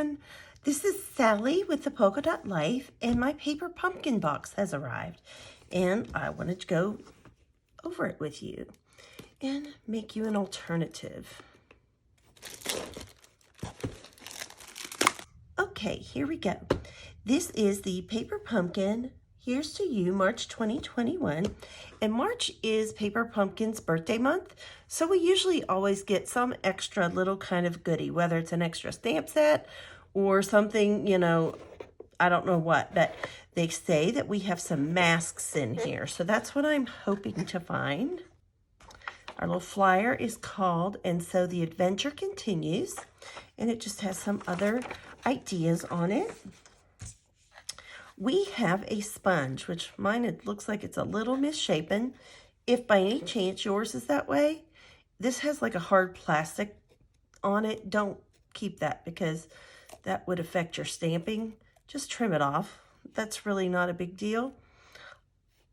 everyone. This is Sally with the Polka Dot Life, and my paper pumpkin box has arrived. And I wanted to go over it with you and make you an alternative. Okay, here we go. This is the paper pumpkin. Here's to you, March 2021. And March is Paper Pumpkin's birthday month, so we usually always get some extra little kind of goodie, whether it's an extra stamp set or something, you know, I don't know what, but they say that we have some masks in here, so that's what I'm hoping to find. Our little flyer is called And So the Adventure Continues, and it just has some other ideas on it. We have a sponge, which mine, it looks like it's a little misshapen. If by any chance yours is that way, this has like a hard plastic on it. Don't keep that because that would affect your stamping. Just trim it off. That's really not a big deal.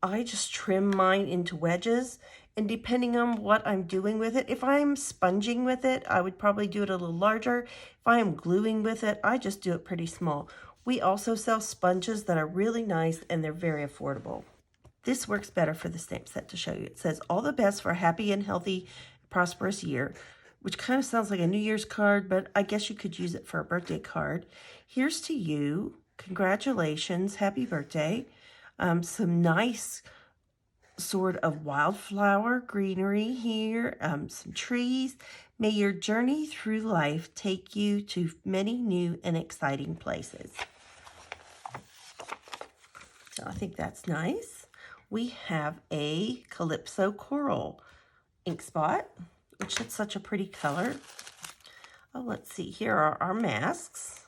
I just trim mine into wedges, and depending on what I'm doing with it, if I'm sponging with it, I would probably do it a little larger. If I am gluing with it, I just do it pretty small. We also sell sponges that are really nice, and they're very affordable. This works better for the stamp set to show you. It says, all the best for a happy and healthy, prosperous year, which kind of sounds like a New Year's card, but I guess you could use it for a birthday card. Here's to you. Congratulations. Happy birthday. Some nice sort of wildflower greenery here, some trees. May your journey through life take you to many new and exciting places. So I think that's nice. We have a Calypso Coral ink spot, which is such a pretty color. Oh, let's see. Here are our masks.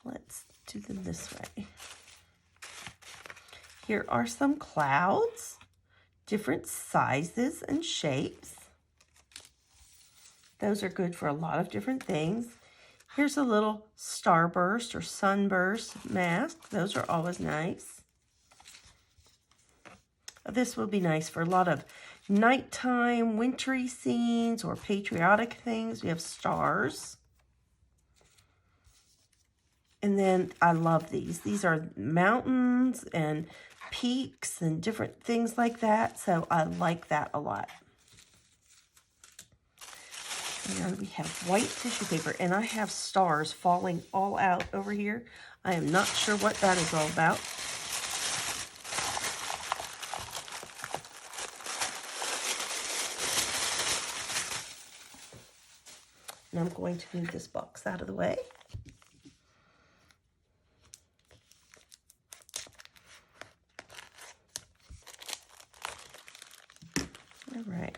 Let's do them this way. Here are some clouds, different sizes and shapes. Those are good for a lot of different things. Here's a little starburst or sunburst mask. Those are always nice. This will be nice for a lot of nighttime, wintry scenes or patriotic things. We have stars. And then I love these. These are mountains and peaks and different things like that. So I like that a lot. And we have white tissue paper, and I have stars falling all out over here. I am not sure what that is all about. And I'm going to move this box out of the way. All right.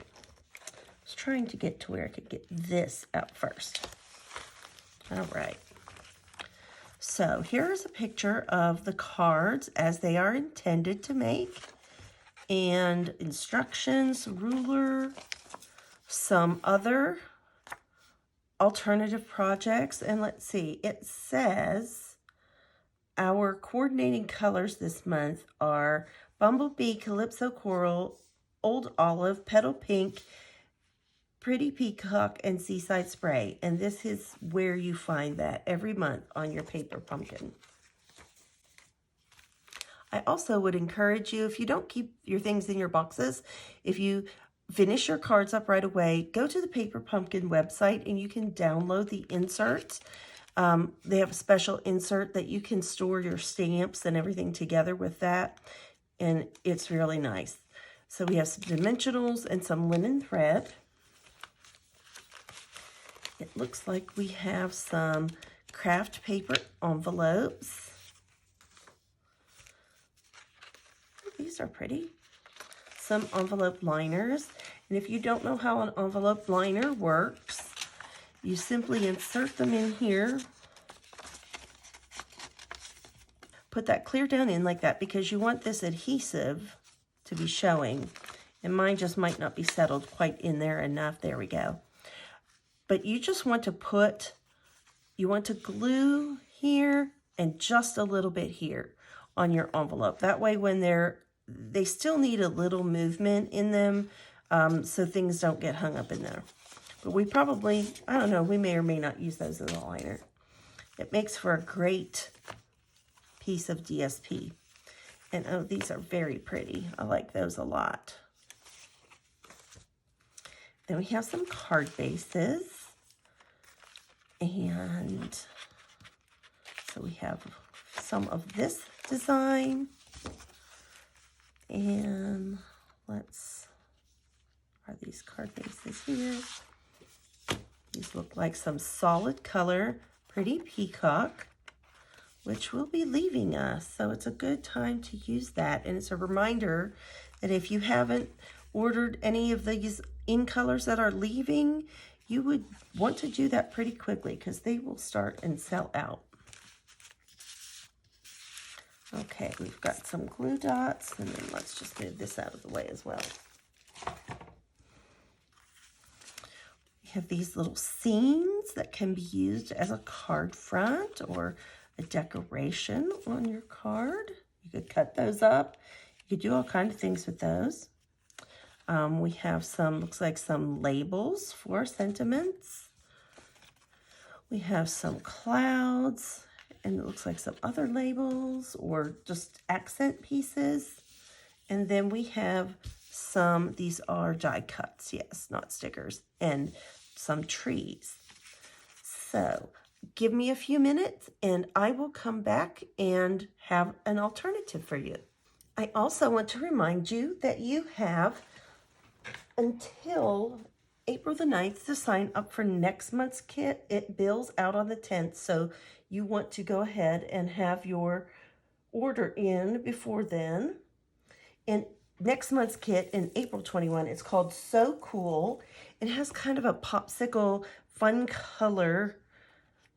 Trying to get to where I could get this out first. All right. So here's a picture of the cards as they are intended to make, and instructions, ruler, some other alternative projects. And let's see, it says our coordinating colors this month are Bumblebee, Calypso Coral, Old Olive, Petal Pink, Pretty Peacock, and Seaside Spray. And this is where you find that every month on your paper pumpkin. I also would encourage you, if you don't keep your things in your boxes, if you finish your cards up right away, go to the Paper Pumpkin website and you can download the inserts. They have a special insert that you can store your stamps and everything together with that. And it's really nice. So we have some dimensionals and some linen thread. It looks like we have some craft paper envelopes. These are pretty. Some envelope liners. And if you don't know how an envelope liner works, you simply insert them in here. Put that clear down in like that because you want this adhesive to be showing. And mine just might not be settled quite in there enough. There we go. But you just want to glue here and just a little bit here on your envelope. That way when they still need a little movement in them, so things don't get hung up in there. But we probably, I don't know, we may or may not use those as a liner. It makes for a great piece of DSP. And oh, these are very pretty. I like those a lot. Then we have some card bases. And so we have some of this design. And are these card bases here? These look like some solid color, pretty peacock, which will be leaving us. So it's a good time to use that. And it's a reminder that if you haven't ordered any of these in colors that are leaving, you would want to do that pretty quickly because they will start and sell out. Okay, we've got some glue dots, and then let's just move this out of the way as well. We have these little scenes that can be used as a card front or a decoration on your card. You could cut those up. You could do all kinds of things with those. We have some, looks like some labels for sentiments. We have some clouds, and it looks like some other labels or just accent pieces. And then we have some, these are die cuts, yes, not stickers, and some trees. So give me a few minutes and I will come back and have an alternative for you. I also want to remind you that you have until April the 9th to sign up for next month's kit. It bills out on the 10th, so you want to go ahead and have your order in before then. And next month's kit in April 21, it's called So Cool. It has kind of a popsicle fun color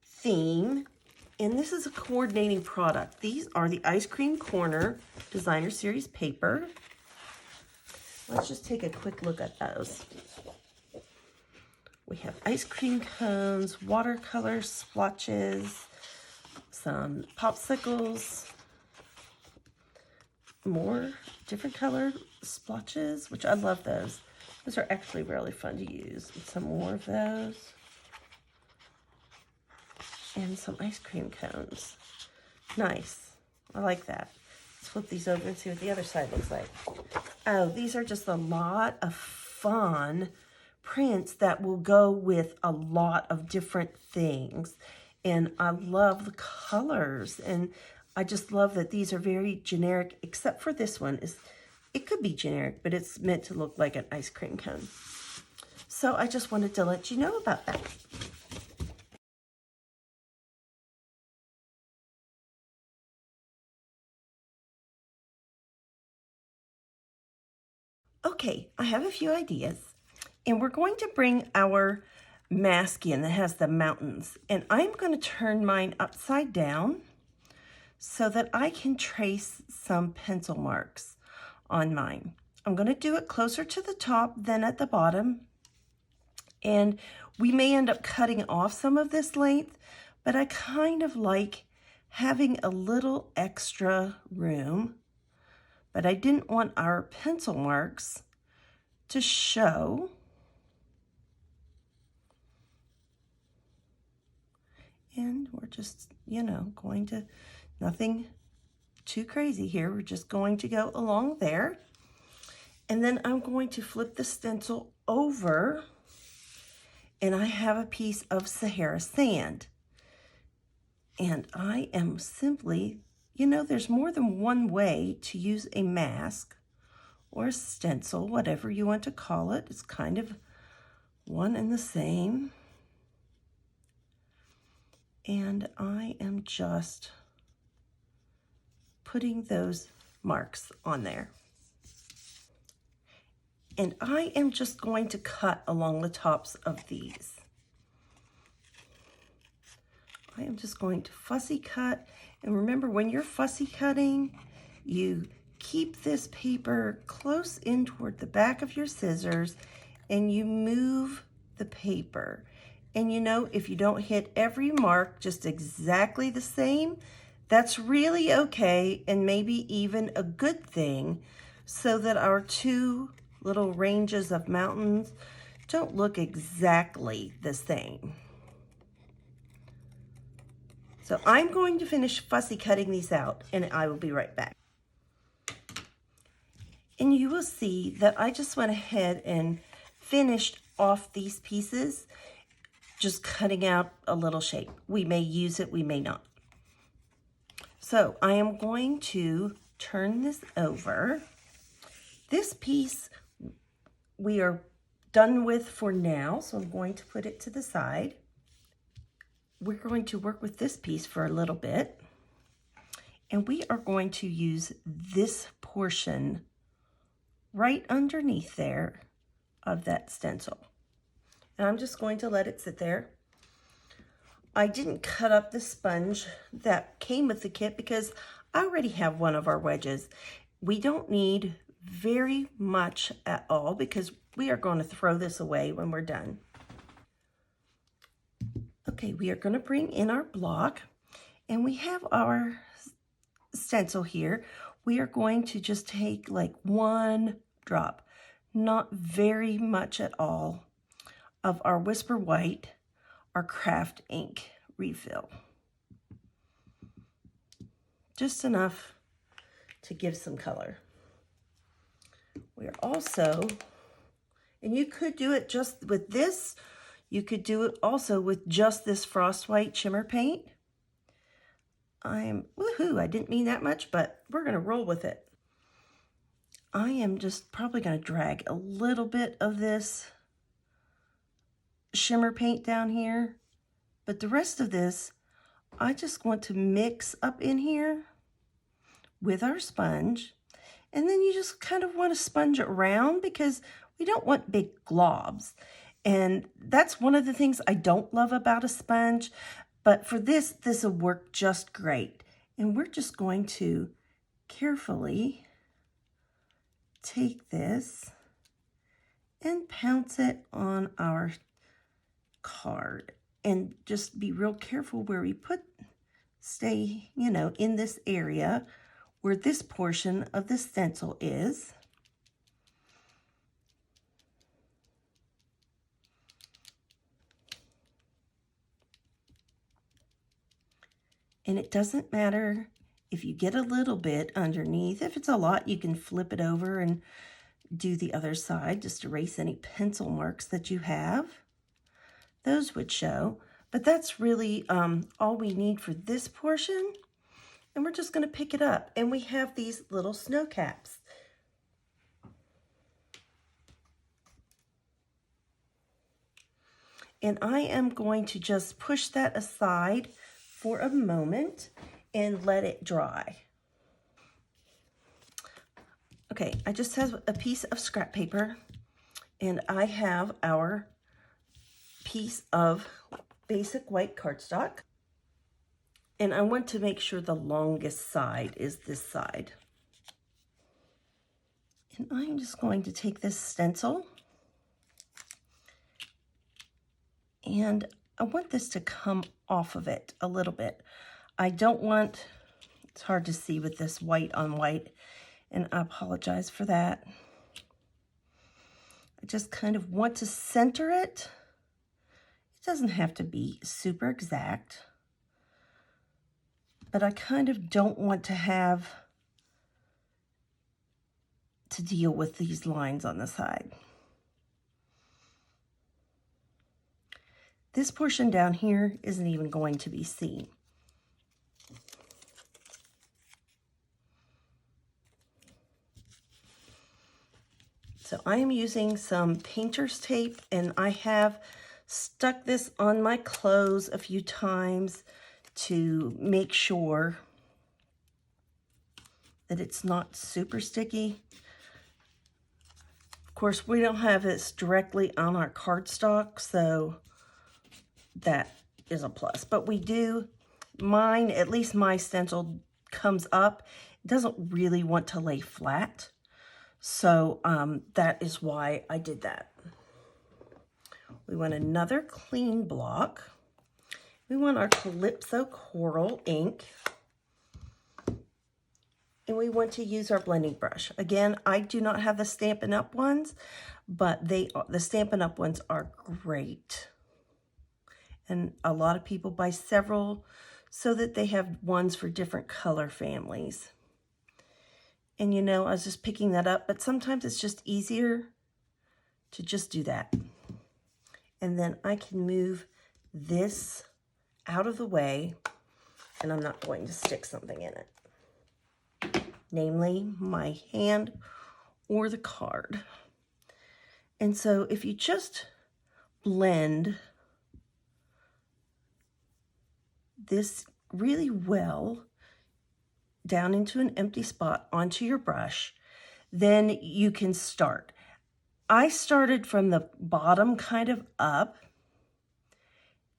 theme, and this is a coordinating product. These are the Ice Cream Corner Designer Series paper. Let's just take a quick look at those. We have ice cream cones, watercolor splotches, some popsicles, more different colored splotches, which I love those. Those are actually really fun to use. And some more of those. And some ice cream cones. Nice. I like that. Let's flip these over and see what the other side looks like. Oh, these are just a lot of fun prints that will go with a lot of different things. And I love the colors. And I just love that these are very generic, except for this one. It could be generic, but it's meant to look like an ice cream cone. So I just wanted to let you know about that. Okay, I have a few ideas. And we're going to bring our mask in that has the mountains. And I'm going to turn mine upside down so that I can trace some pencil marks on mine. I'm going to do it closer to the top than at the bottom. And we may end up cutting off some of this length, but I kind of like having a little extra room. But I didn't want our pencil marks to show. And we're just, going to, nothing too crazy here. We're just going to go along there. And then I'm going to flip the stencil over, and I have a piece of Sahara sand. And I am simply, there's more than one way to use a mask or a stencil, whatever you want to call it. It's kind of one and the same. And I am just putting those marks on there. And I am just going to cut along the tops of these. I am just going to fussy cut. And remember, when you're fussy cutting, you keep this paper close in toward the back of your scissors and you move the paper. And if you don't hit every mark just exactly the same, that's really okay and maybe even a good thing, so that our two little ranges of mountains don't look exactly the same. So I'm going to finish fussy cutting these out, and I will be right back. And you will see that I just went ahead and finished off these pieces, just cutting out a little shape. We may use it, we may not. So I am going to turn this over. This piece we are done with for now, so I'm going to put it to the side. We're going to work with this piece for a little bit, and we are going to use this portion right underneath there of that stencil. And I'm just going to let it sit there. I didn't cut up the sponge that came with the kit because I already have one of our wedges. We don't need very much at all because we are going to throw this away when we're done. Okay, we are going to bring in our block, and we have our stencil here. We are going to just take like one drop, not very much at all, of our Whisper White, our craft ink refill. Just enough to give some color. We're also, and you could do it just with this, you could do it also with just this Frost White shimmer paint. Woohoo, I didn't mean that much, but we're gonna roll with it. I am just probably gonna drag a little bit of this shimmer paint down here, but the rest of this, I just want to mix up in here with our sponge. And then you just kind of want to sponge it around because we don't want big globs. And that's one of the things I don't love about a sponge, but for this will work just great. And we're just going to carefully take this and pounce it on our card. And just be real careful where we stay, you know, in this area where this portion of the stencil is. And it doesn't matter if you get a little bit underneath. If it's a lot, you can flip it over and do the other side. Just erase any pencil marks that you have. Those would show. But that's really all we need for this portion. And we're just going to pick it up. And we have these little snow caps. And I am going to just push that aside for a moment and let it dry. Okay, I just have a piece of scrap paper, and I have our piece of basic white cardstock. And I want to make sure the longest side is this side. And I'm just going to take this stencil, and I want this to come off of it a little bit. I don't want, it's hard to see with this white on white, and I apologize for that. I just kind of want to center it. It doesn't have to be super exact, but I kind of don't want to have to deal with these lines on the side. This portion down here isn't even going to be seen. So I am using some painter's tape, and I have stuck this on my clothes a few times to make sure that it's not super sticky. Of course, we don't have this directly on our cardstock, so that is a plus. But we do, mine, at least my stencil comes up. It doesn't really want to lay flat. So that is why I did that. We want another clean block. We want our Calypso Coral ink. And we want to use our blending brush. Again, I do not have the Stampin' Up! Ones, but the Stampin' Up! Ones are great. And a lot of people buy several so that they have ones for different color families. And you know, I was just picking that up, but sometimes it's just easier to just do that. And then I can move this out of the way, and I'm not going to stick something in it, namely my hand or the card. And so if you just blend this really well down into an empty spot onto your brush, then you can start. I started from the bottom kind of up,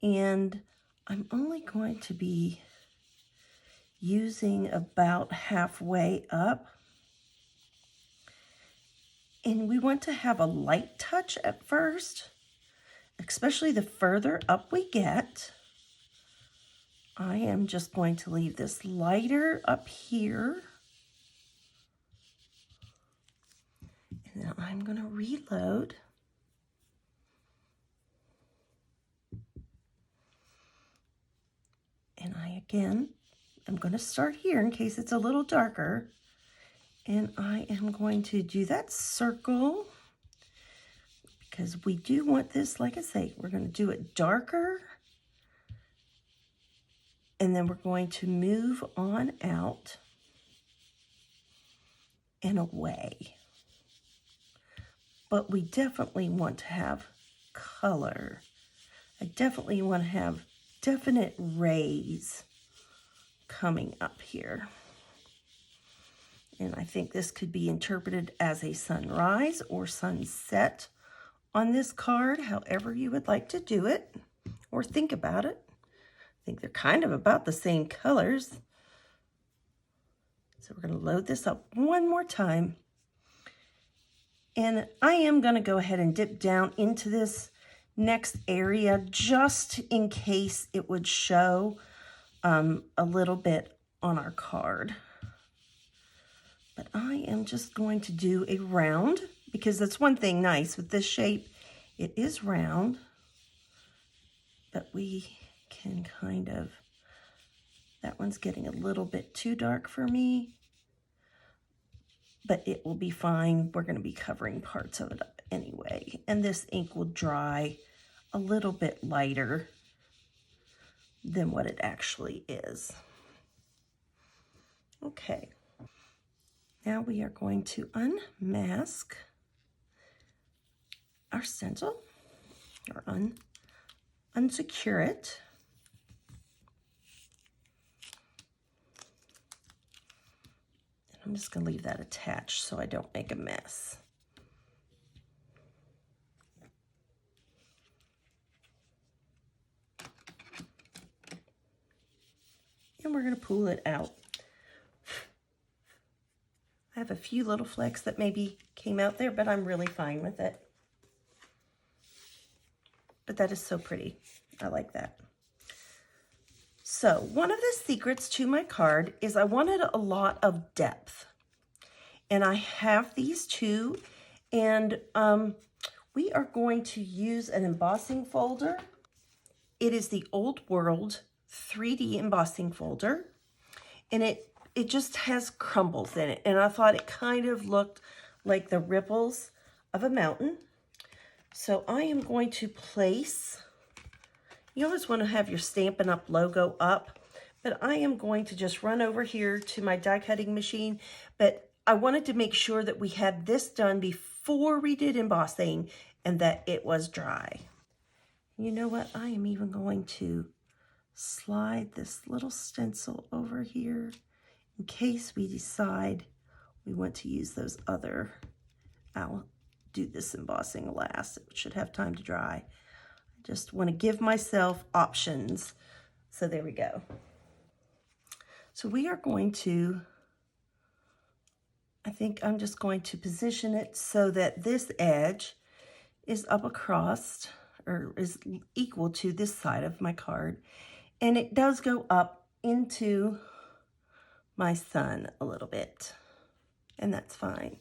and I'm only going to be using about halfway up. And we want to have a light touch at first, especially the further up we get. I am just going to leave this lighter up here. And then I'm going to reload. And I'm going to start here in case it's a little darker. And I am going to do that circle because we do want this, like I say, we're going to do it darker. And then we're going to move on out and away. But we definitely want to have color. I definitely want to have definite rays coming up here. And I think this could be interpreted as a sunrise or sunset on this card, however you would like to do it or think about it. I think they're kind of about the same colors. So we're going to load this up one more time. And I am going to go ahead and dip down into this next area just in case it would show a little bit on our card. But I am just going to do a round because that's one thing nice with this shape. It is round, but we can kind of, that one's getting a little bit too dark for me, but it will be fine. We're going to be covering parts of it up anyway. And this ink will dry a little bit lighter than what it actually is. Okay. Now we are going to unmask our stencil, or unsecure it. And I'm just going to leave that attached so I don't make a mess. And we're going to pull it out. I have a few little flecks that maybe came out there, but I'm really fine with it. But that is so pretty. I like that. So one of the secrets to my card is I wanted a lot of depth. And I have these two, and we are going to use an embossing folder. It is the Old World 3D embossing folder, and it just has crumbles in it, and I thought it kind of looked like the ripples of a mountain. So I am going to place, you always want to have your Stampin' Up! Logo up, but I am going to just run over here to my die cutting machine, but I wanted to make sure that we had this done before we did embossing and that it was dry. You know what? I am even going to slide this little stencil over here in case we decide we want to use those other. I'll do this embossing last. It should have time to dry. I just want to give myself options. So there we go. So we are going to, I think I'm just going to position it so that this edge is up across, or is equal to this side of my card. And it does go up into my son a little bit, and that's fine.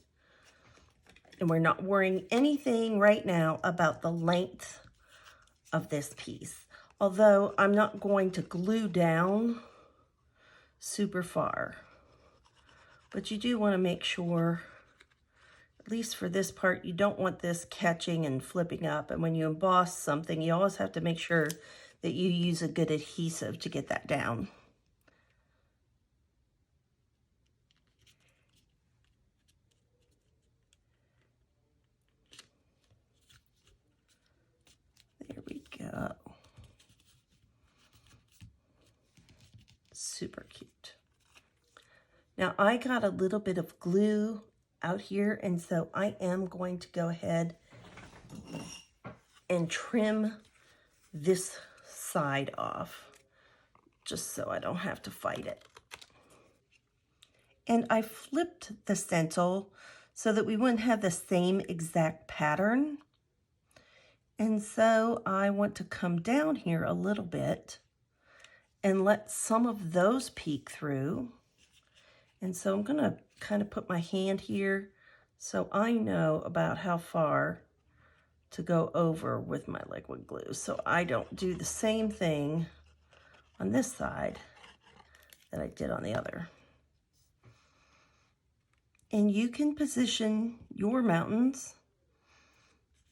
And we're not worrying anything right now about the length of this piece. Although I'm not going to glue down super far. But you do want to make sure, at least for this part, you don't want this catching and flipping up. And when you emboss something, you always have to make sure that you use a good adhesive to get that down. There we go. Super cute. Now I got a little bit of glue out here, and so I am going to go ahead and trim this side off, just so I don't have to fight it. And I flipped the stencil so that we wouldn't have the same exact pattern. And so I want to come down here a little bit and let some of those peek through. And so I'm gonna kind of put my hand here so I know about how far to go over with my liquid glue, so I don't do the same thing on this side that I did on the other. And you can position your mountains.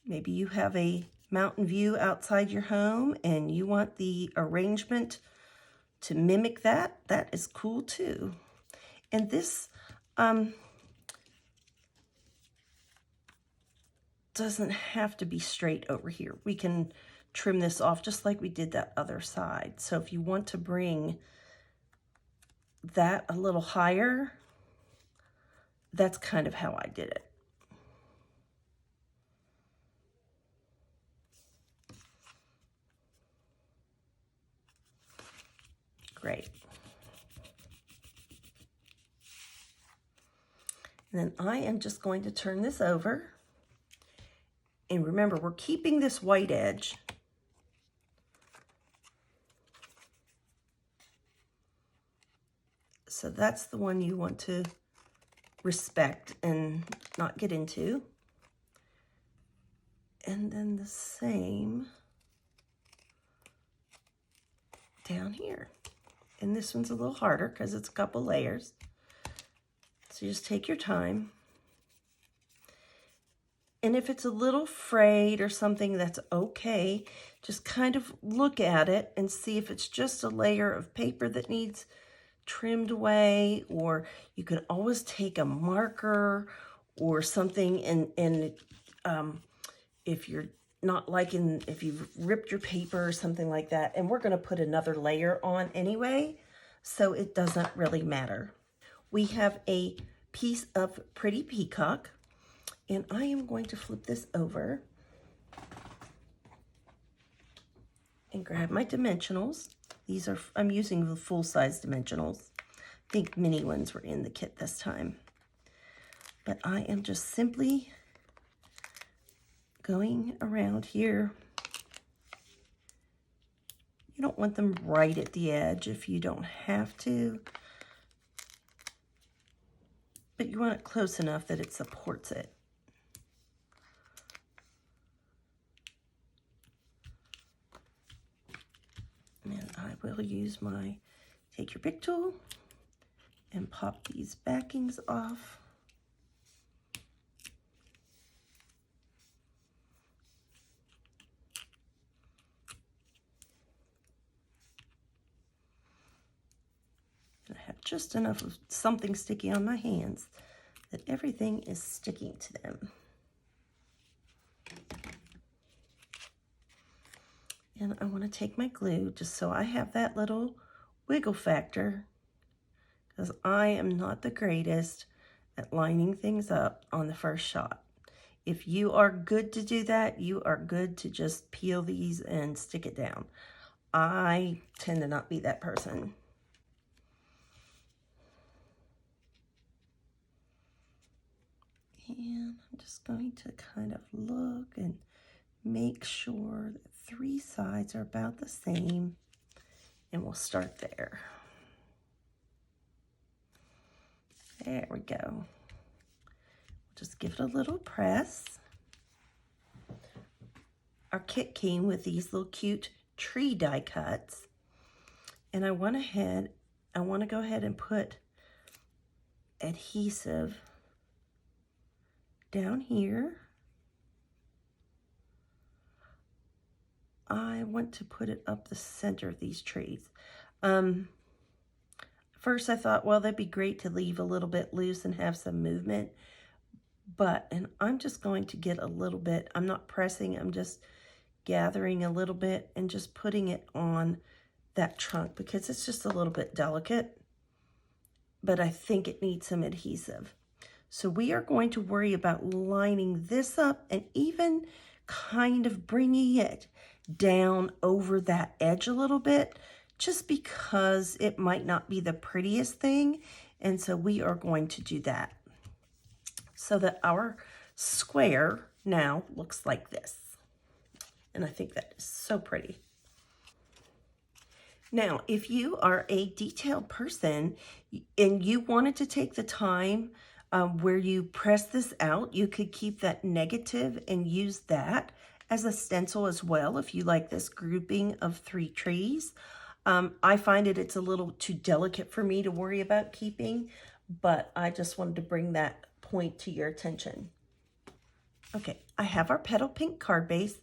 Maybe you have a mountain view outside your home and you want the arrangement to mimic that. That is cool too. And this doesn't have to be straight over here. We can trim this off just like we did that other side. So if you want to bring that a little higher, that's kind of how I did it. Great. And then I am just going to turn this over. And remember, we're keeping this white edge. So that's the one you want to respect and not get into. And then the same down here. And this one's a little harder because it's a couple layers. So just take your time. And if it's a little frayed or something, that's okay. Just kind of look at it and see if it's just a layer of paper that needs trimmed away, or you can always take a marker or something and if you're not liking, if you've ripped your paper or something like that, and we're going to put another layer on anyway, so it doesn't really matter. We have a piece of Pretty Peacock, and I am going to flip this over and grab my dimensionals. These are, I'm using the full-size dimensionals. I think mini ones were in the kit this time. But I am just simply going around here. You don't want them right at the edge if you don't have to. But you want it close enough that it supports it. And I will use my take your pick tool and pop these backings off. And I have just enough of something sticky on my hands that everything is sticking to them. And I want to take my glue just so I have that little wiggle factor, because I am not the greatest at lining things up on the first shot. If you are good to do that, you are good to just peel these and stick it down. I tend to not be that person. And I'm just going to kind of look and make sure that 3 sides are about the same, and we'll start there. There we go. Just give it a little press. Our kit came with these little cute tree die cuts. And I want to go ahead and put adhesive down here. I want to put it up the center of these trees. First I thought, well, that'd be great to leave a little bit loose and have some movement. And I'm just going to get a little bit, I'm not pressing, I'm just gathering a little bit and just putting it on that trunk because it's just a little bit delicate, but I think it needs some adhesive. So we are going to worry about lining this up and even kind of bringing it down over that edge a little bit, just because it might not be the prettiest thing. And so we are going to do that so that our square now looks like this. And I think that is so pretty. Now, if you are a detailed person and you wanted to take the time where you press this out, you could keep that negative and use that as a stencil as well if you like this grouping of 3 trees. I find it's a little too delicate for me to worry about keeping, but I just wanted to bring that point to your attention. Okay, I have our Petal Pink card base.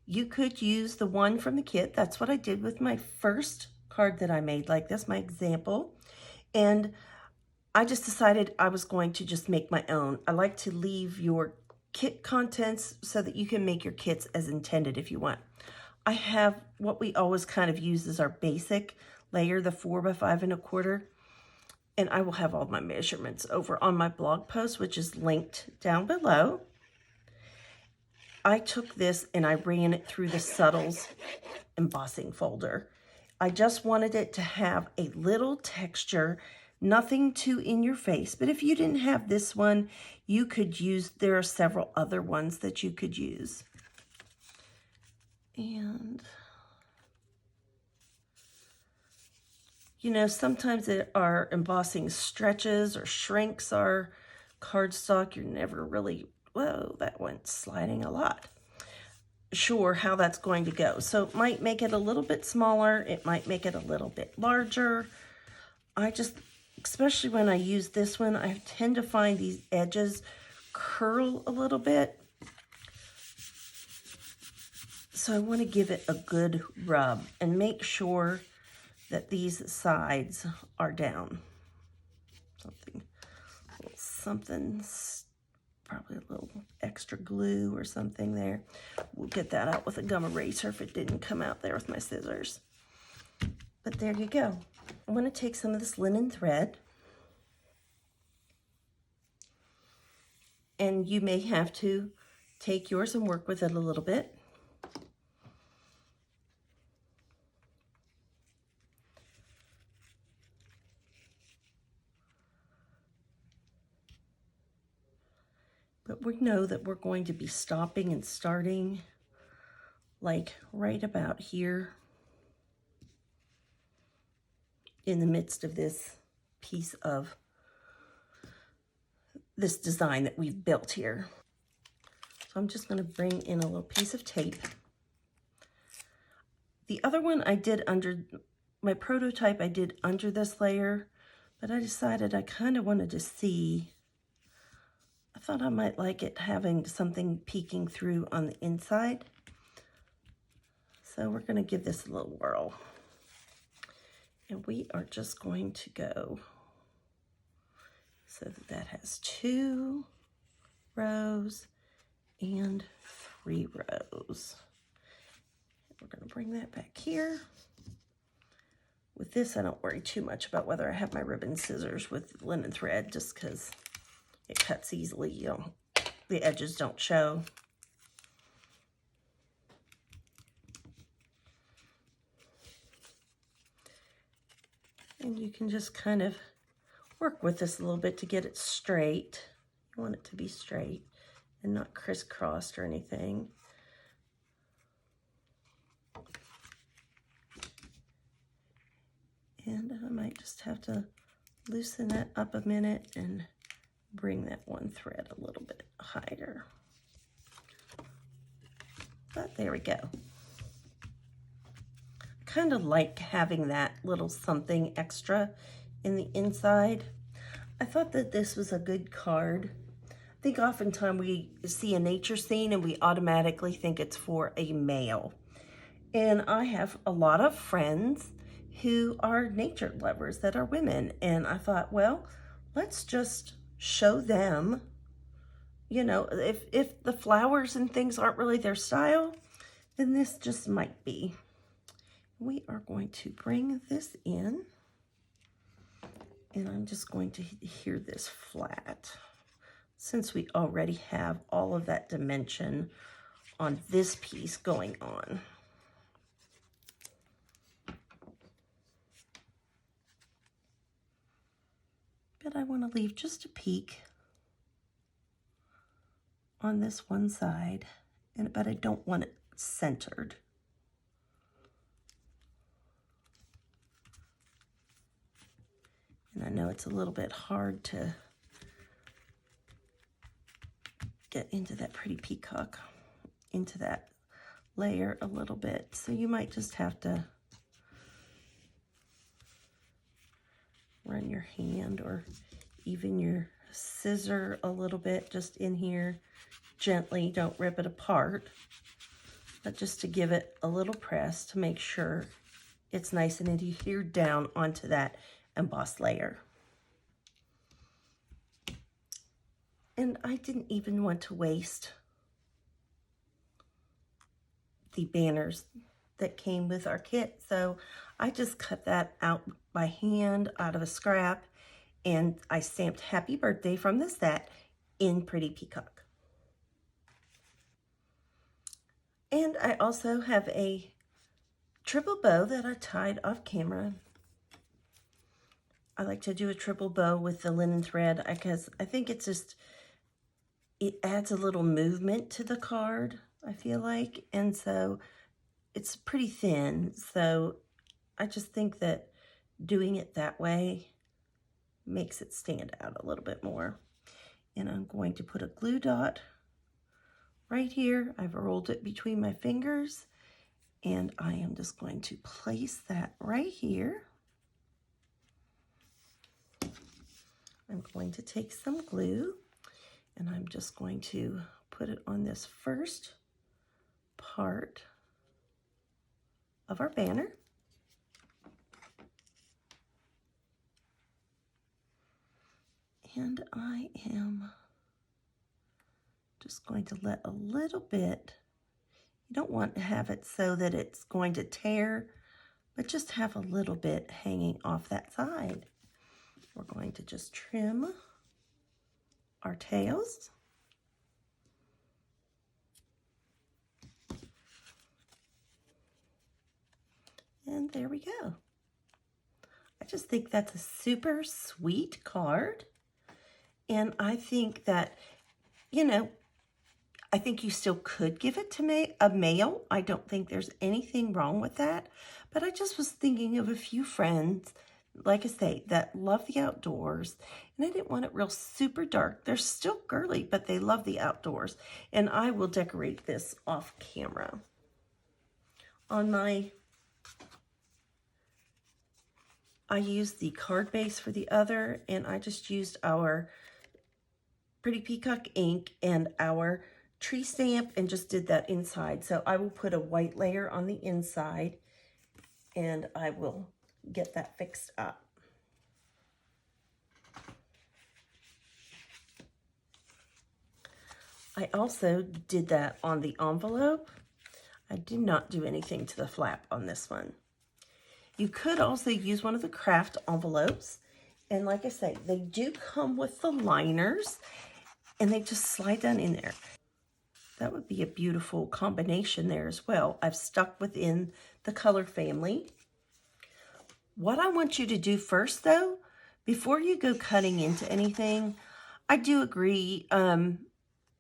You could use the one from the kit. That's what I did with my first card that I made like this, my example. And I just decided I was going to just make my own. I like to leave your kit contents so that you can make your kits as intended if you want. I have what we always kind of use as our basic layer, the 4 by 5 1/4. And I will have all my measurements over on my blog post, which is linked down below. I took this and I ran it through the Subtles embossing folder. I just wanted it to have a little texture, nothing too in your face. But if you didn't have this one, you could use, there are several other ones that you could use. And, you know, sometimes our embossing stretches or shrinks our cardstock. You're never really, whoa, that went sliding a lot. Sure how that's going to go. So it might make it a little bit smaller. It might make it a little bit larger. I just, especially when I use this one, I tend to find these edges curl a little bit. So I want to give it a good rub and make sure that these sides are down. Something, probably a little extra glue or something there. We'll get that out with a gum eraser if it didn't come out there with my scissors. But there you go. I'm going to take some of this linen thread. And you may have to take yours and work with it a little bit. But we know that we're going to be stopping and starting like right about here in the midst of this piece of this design that we've built here. So I'm just going to bring in a little piece of tape. The other one I did under, my prototype I did under this layer, but I decided I kind of wanted to see, I thought I might like it having something peeking through on the inside. So we're going to give this a little whirl. And we are just going to go so that that has 2 rows and 3 rows. We're going to bring that back here. With this, I don't worry too much about whether I have my ribbon scissors with linen thread, just because it cuts easily. You know, the edges don't show. And you can just kind of work with this a little bit to get it straight. You want it to be straight and not crisscrossed or anything. And I might just have to loosen that up a minute and bring that one thread a little bit higher. But there we go. Kind of like having that little something extra in the inside. I thought that this was a good card. I think oftentimes we see a nature scene and we automatically think it's for a male. And I have a lot of friends who are nature lovers that are women. And I thought, well, let's just show them, you know, if the flowers and things aren't really their style, then this just might be. We are going to bring this in, and I'm just going to adhere this flat since we already have all of that dimension on this piece going on. But I want to leave just a peak on this one side, but I don't want it centered. And I know it's a little bit hard to get into that pretty peacock, into that layer a little bit. So you might just have to run your hand or even your scissor a little bit just in here gently. Don't rip it apart, but just to give it a little press to make sure it's nice and adhered down onto that embossed layer. And I didn't even want to waste the banners that came with our kit, so I just cut that out by hand out of a scrap, and I stamped happy birthday from the set in Pretty Peacock. And I also have a triple bow that I tied off camera. I like to do a triple bow with the linen thread because I think it's just, it adds a little movement to the card, I feel like. And so it's pretty thin. So I just think that doing it that way makes it stand out a little bit more. And I'm going to put a glue dot right here. I've rolled it between my fingers, and I am just going to place that right here. I'm going to take some glue, and I'm just going to put it on this first part of our banner. And I am just going to let a little bit, you don't want to have it so that it's going to tear, but just have a little bit hanging off that side. We're going to just trim our tails. And there we go. I just think that's a super sweet card. And I think that, you know, I think you still could give it to a male. I don't think there's anything wrong with that. But I just was thinking of a few friends, like I say, that love the outdoors. And I didn't want it real super dark. They're still girly, but they love the outdoors. And I will decorate this off camera. On my, I used the card base for the other, and I just used our Pretty Peacock ink and our tree stamp and just did that inside. So I will put a white layer on the inside, and I will get that fixed up. I also did that on the envelope. I did not do anything to the flap on this one. You could also use one of the craft envelopes. And like I say, they do come with the liners, and they just slide down in there. That would be a beautiful combination there as well. I've stuck within the color family. What I want you to do first, though, before you go cutting into anything, I do agree,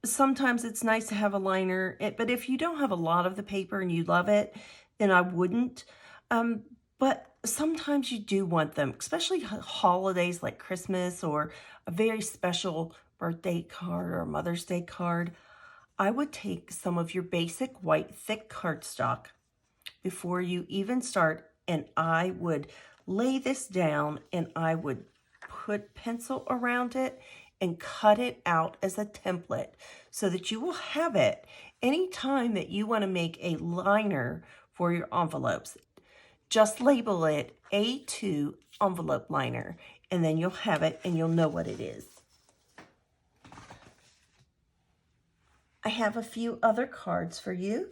sometimes it's nice to have a liner, but if you don't have a lot of the paper and you love it, then I wouldn't. But sometimes you do want them, especially holidays like Christmas or a very special birthday card or Mother's Day card. I would take some of your basic white thick cardstock before you even start, and I would lay this down and I would put pencil around it and cut it out as a template so that you will have it anytime that you want to make a liner for your envelopes. Just label it A2 envelope liner, and then you'll have it and you'll know what it is. I have a few other cards for you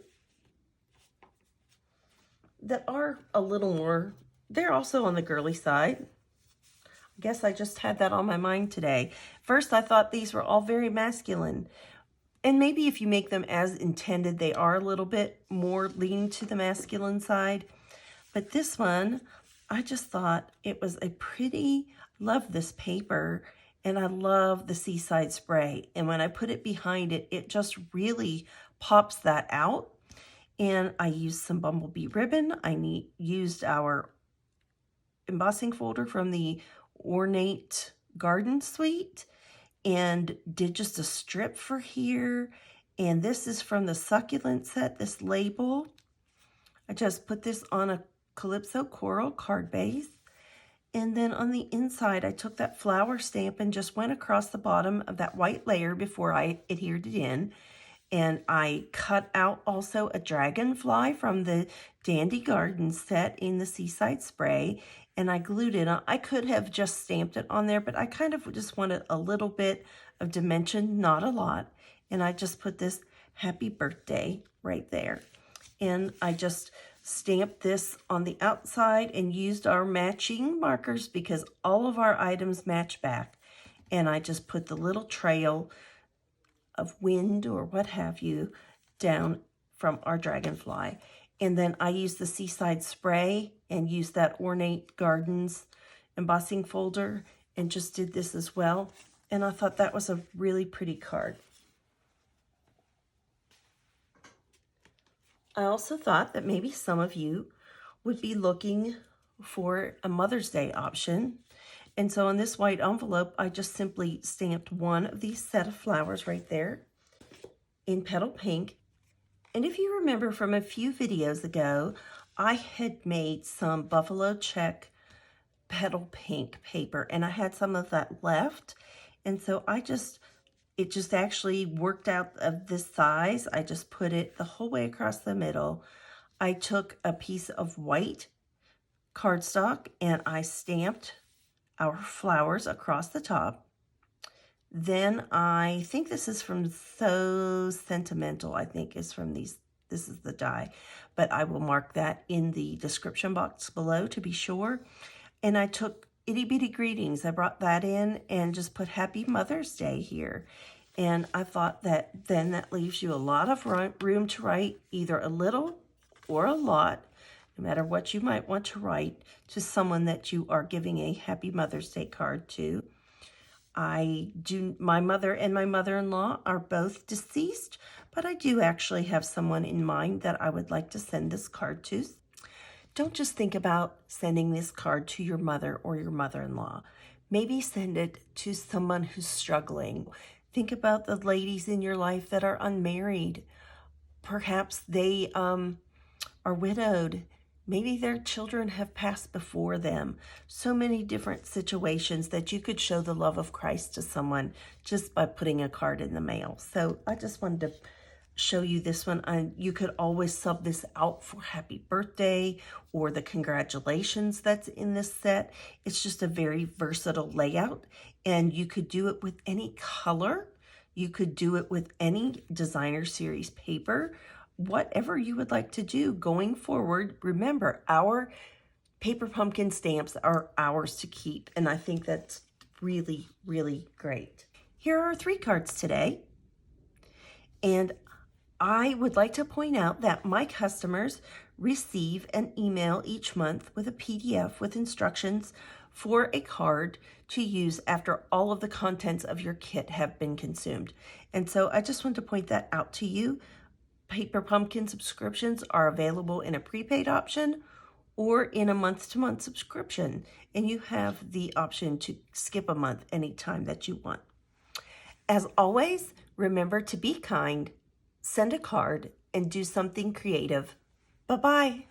that are a little more, they're also on the girly side. I guess I just had that on my mind today. First, I thought these were all very masculine. And maybe if you make them as intended, they are a little bit more leaning to the masculine side. But this one, I just thought it was a pretty, love this paper, and I love the Seaside Spray. And when I put it behind it, it just really pops that out. And I used some bumblebee ribbon. I used our embossing folder from the Ornate Garden Suite and did just a strip for here. And this is from the succulent set, this label. I just put this on a Calypso Coral card base. And then on the inside, I took that flower stamp and just went across the bottom of that white layer before I adhered it in. And I cut out also a dragonfly from the Dandy Garden set in the Seaside Spray, and I glued it on. I could have just stamped it on there, but I kind of just wanted a little bit of dimension, not a lot. And I just put this happy birthday right there. And I just stamped this on the outside and used our matching markers because all of our items match back. And I just put the little trail of wind or what have you down from our dragonfly. And then I used the Seaside Spray and used that Ornate Gardens embossing folder and just did this as well. And I thought that was a really pretty card. I also thought that maybe some of you would be looking for a Mother's Day option. And so on this white envelope, I just simply stamped one of these set of flowers right there in Petal Pink. And if you remember from a few videos ago, I had made some buffalo check Petal Pink paper, and I had some of that left. And so it just actually worked out of this size. I just put it the whole way across the middle. I took a piece of white cardstock and I stamped our flowers across the top. Then I think this is from So Sentimental, I think is from this is the die, but I will mark that in the description box below to be sure. And I took Itty Bitty Greetings. I brought that in and just put Happy Mother's Day here. And I thought that then that leaves you a lot of room to write either a little or a lot, no matter what you might want to write to someone that you are giving a Happy Mother's Day card to. My mother and my mother-in-law are both deceased, but I do actually have someone in mind that I would like to send this card to. Don't just think about sending this card to your mother or your mother-in-law. Maybe send it to someone who's struggling. Think about the ladies in your life that are unmarried. Perhaps they are widowed. Maybe their children have passed before them. So many different situations that you could show the love of Christ to someone just by putting a card in the mail. So I just wanted to show you this one. You could always sub this out for happy birthday or the congratulations that's in this set. It's just a very versatile layout, and you could do it with any color. You could do it with any designer series paper. Whatever you would like to do going forward, remember, our paper pumpkin stamps are ours to keep, and I think that's really, really great. Here are 3 cards today, and I would like to point out that my customers receive an email each month with a PDF with instructions for a card to use after all of the contents of your kit have been consumed. And so I just want to point that out to you. Paper Pumpkin subscriptions are available in a prepaid option or in a month-to-month subscription, and you have the option to skip a month anytime that you want. As always, remember to be kind, send a card, and do something creative. Bye-bye.